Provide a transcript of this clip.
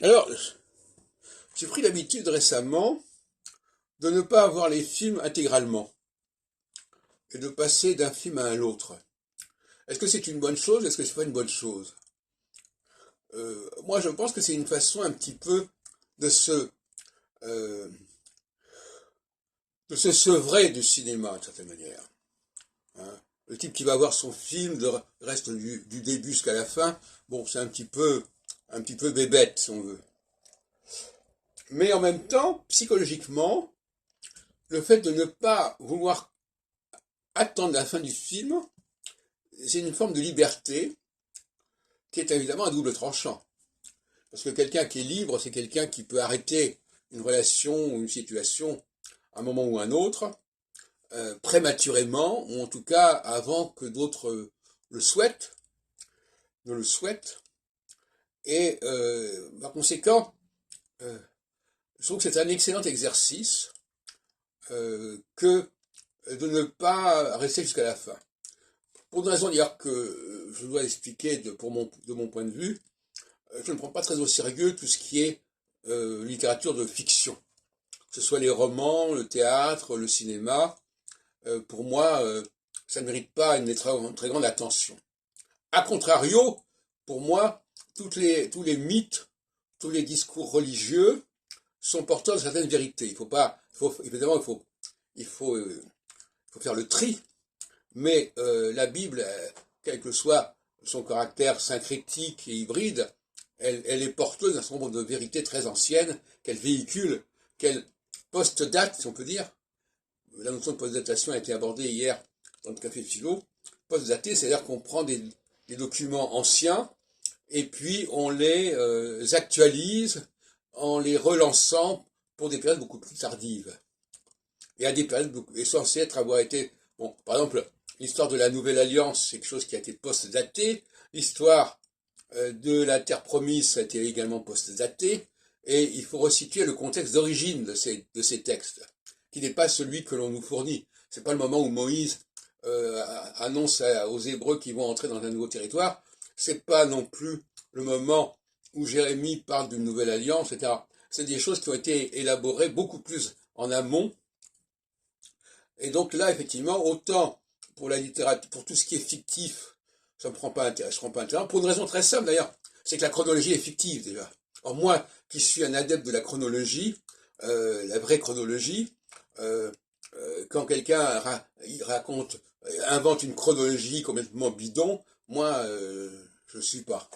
Alors, j'ai pris l'habitude récemment de ne pas voir les films intégralement et de passer d'un film à un autre. Est-ce que c'est une bonne chose? Est-ce que c'est pas une bonne chose? Moi, je pense que c'est une façon un petit peu de se, euh, de se sevrer du cinéma, d'une certaine manière. Hein. Le type qui va voir son film, le reste du début jusqu'à la fin, bon, c'est un petit peu bébête, si on veut. Mais en même temps, psychologiquement, le fait de ne pas vouloir attendre la fin du film, c'est une forme de liberté qui est évidemment à double tranchant. Parce que quelqu'un qui est libre, c'est quelqu'un qui peut arrêter une relation ou une situation à un moment ou à un autre, prématurément, ou en tout cas avant que d'autres le souhaitent, ne le souhaitent. Et par conséquent, euh, je trouve que c'est un excellent exercice que de ne pas rester jusqu'à la fin. Pour une raison d'ailleurs que je dois expliquer de mon point de vue, je ne prends pas très au sérieux tout ce qui est littérature de fiction, que ce soit les romans, le théâtre, le cinéma. Pour moi, ça ne mérite pas une très grande attention. A contrario, pour moi, tous les mythes, tous les discours religieux sont porteurs de certaines vérités. Il faut pas, évidemment, il faut, euh, il faut faire le tri, mais la Bible, quel que soit son caractère syncrétique et hybride, elle est porteuse d'un certain nombre de vérités très anciennes qu'elle véhicule, qu'elle post-date, si on peut dire. La notion de post-datation a été abordée hier dans le Café Philo. Post-daté, c'est-à-dire qu'on prend des documents anciens et puis on les actualise en les relançant pour des périodes beaucoup plus tardives. Et à des périodes censées avoir été... Bon, par exemple, l'histoire de la Nouvelle Alliance, c'est quelque chose qui a été post-daté. L'histoire de la Terre Promise, ça a été également post-daté. Et il faut resituer le contexte d'origine de ces textes, qui n'est pas celui que l'on nous fournit. C'est pas le moment où Moïse annonce aux Hébreux qu'ils vont entrer dans un nouveau territoire. C'est pas non plus le moment où Jérémie parle d'une nouvelle alliance, etc. C'est des choses qui ont été élaborées beaucoup plus en amont. Et donc là, effectivement, autant pour la littérature, pour tout ce qui est fictif, ça me prend pas intérêt, je prends pas intérêt. Pour une raison très simple d'ailleurs, c'est que la chronologie est fictive déjà. Or moi, qui suis un adepte de la chronologie, la vraie chronologie, euh, quand quelqu'un raconte, invente une chronologie complètement bidon, moi, je suis pas.